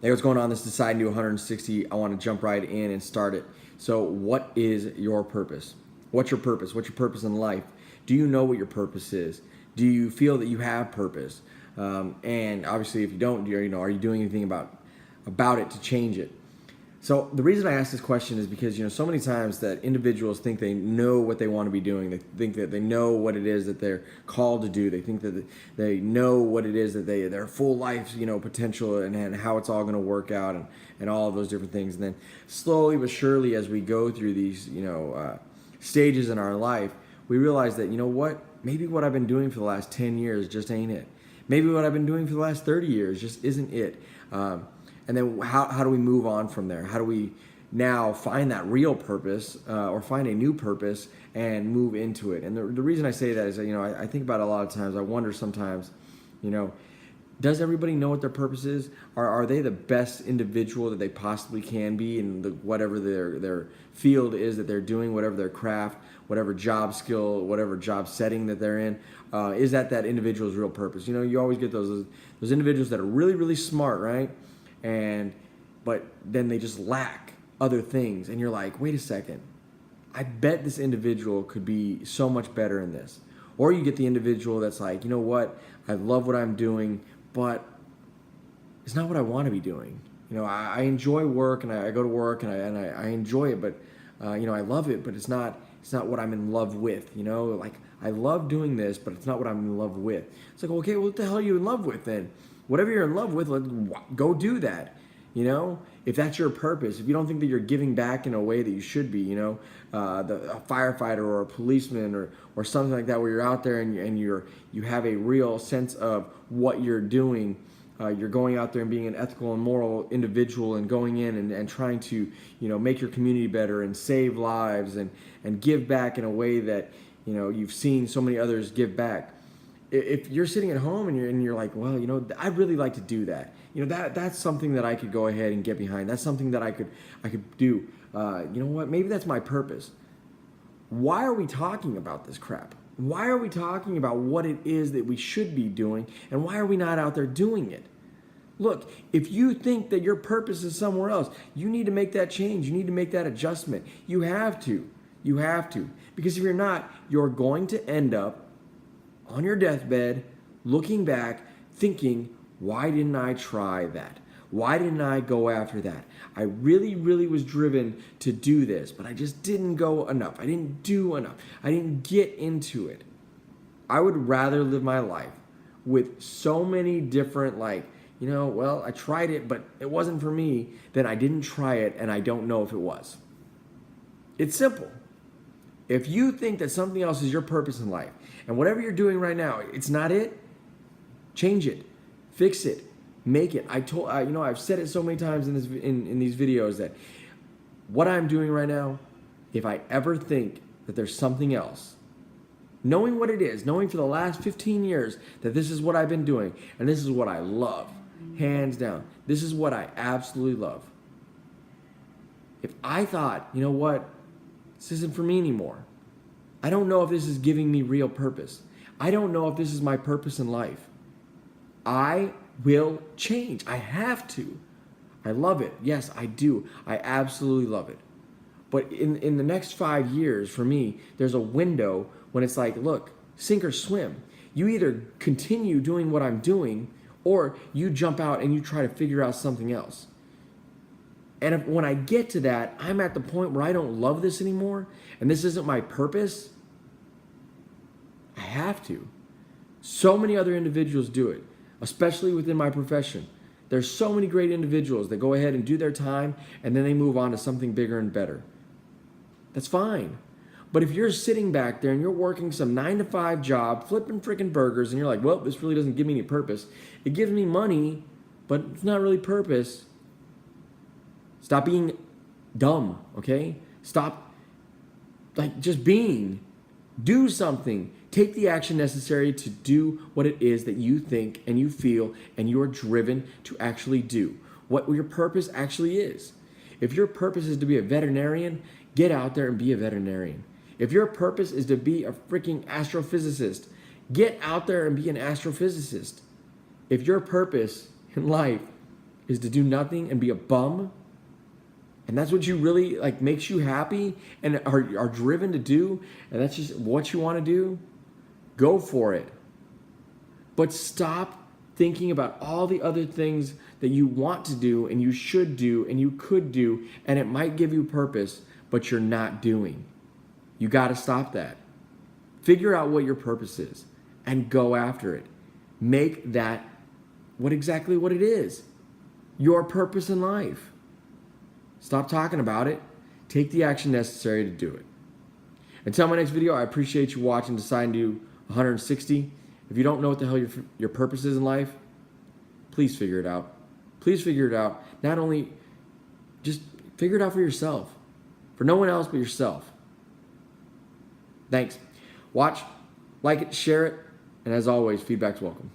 Hey, what's going on? This is Deciding to 160. I want to jump right in and start it. So, what is your purpose? What's your purpose? What's your purpose in life? Do you know what your purpose is? Do you feel that you have purpose? And obviously, if you don't, are you doing anything about it to change it? So the reason I ask this question is because so many times that individuals think they know what they want to be doing. They think that they know what it is that they're called to do. They think that they know what it is that their full life potential and how it's all going to work out and all of those different things. And then slowly but surely, as we go through these stages in our life, we realize that maybe what I've been doing for the last 10 years just ain't it. Maybe what I've been doing for the last 30 years just isn't it. And then how do we move on from there? How do we now find that real purpose or find a new purpose and move into it? And the reason I say that is that, I think about it a lot of times. I wonder sometimes, does everybody know what their purpose is? Are they the best individual that they possibly can be in whatever their field is that they're doing, whatever their craft, whatever job skill, whatever job setting that they're in? Is that individual's real purpose? You always get those individuals that are really, really smart, right? But then they just lack other things, and you're like, wait a second, I bet this individual could be so much better in this. Or you get the individual that's like, you know what, I love what I'm doing, but it's not what I want to be doing. I enjoy work, and I go to work, and I enjoy it, but I love it, but it's not what I'm in love with. Like, I love doing this, but it's not what I'm in love with. It's like, okay, well, what the hell are you in love with then? Whatever you're in love with, go do that. If that's your purpose, if you don't think that you're giving back in a way that you should be, a firefighter or a policeman or something like that, where you're out there and you have a real sense of what you're doing. You're going out there and being an ethical and moral individual and going in and trying to, make your community better and save lives and give back in a way that, you've seen so many others give back. If you're sitting at home and you're like, well, I'd really like to do that. That's something that I could go ahead and get behind. That's something that I could do. You know what? Maybe that's my purpose. Why are we talking about this crap? Why are we talking about what it is that we should be doing, and why are we not out there doing it? Look, if you think that your purpose is somewhere else, you need to make that change. You need to make that adjustment. You have to. You have to. Because if you're not, you're going to end up on your deathbed, looking back, thinking, why didn't I try that? Why didn't I go after that? I really, really was driven to do this, but I just didn't go enough. I didn't do enough. I didn't get into it. I would rather live my life with so many different, I tried it, but it wasn't for me, than I didn't try it and I don't know if it was. It's simple. If you think that something else is your purpose in life, and whatever you're doing right now, it's not it, change it, fix it, make it. I've said it so many times in these videos that what I'm doing right now, if I ever think that there's something else, knowing what it is, knowing for the last 15 years that this is what I've been doing, and this is what I love, hands down, this is what I absolutely love. If I thought, this isn't for me anymore. I don't know if this is giving me real purpose. I don't know if this is my purpose in life. I will change. I have to. I love it. Yes, I do. I absolutely love it. But in the next 5 years, for me, there's a window when it's like, look, sink or swim. You either continue doing what I'm doing, or you jump out and you try to figure out something else. And when I get to that, I'm at the point where I don't love this anymore, and this isn't my purpose, I have to. So many other individuals do it, especially within my profession. There's so many great individuals that go ahead and do their time, and then they move on to something bigger and better. That's fine. But if you're sitting back there and you're working some 9-to-5 job, flipping freaking burgers, and you're like, well, this really doesn't give me any purpose. It gives me money, but it's not really purpose. Stop being dumb, okay? Stop, just being. Do something. Take the action necessary to do what it is that you think and you feel and you are driven to actually do. What your purpose actually is. If your purpose is to be a veterinarian, get out there and be a veterinarian. If your purpose is to be a freaking astrophysicist, get out there and be an astrophysicist. If your purpose in life is to do nothing and be a bum, and that's what you really like makes you happy and are driven to do, and that's just what you want to do, go for it. But stop thinking about all the other things that you want to do and you should do and you could do, and it might give you purpose, but you're not doing. You got to stop that. Figure out what your purpose is and go after it. Make that exactly what it is. Your purpose in life. Stop talking about it. Take the action necessary to do it. Until my next video, I appreciate you watching Decide and Do 160. If you don't know what the hell your purpose is in life, please figure it out. Please figure it out. Not only, just figure it out for yourself. For no one else but yourself. Thanks. Watch, like it, share it, and as always, feedback's welcome.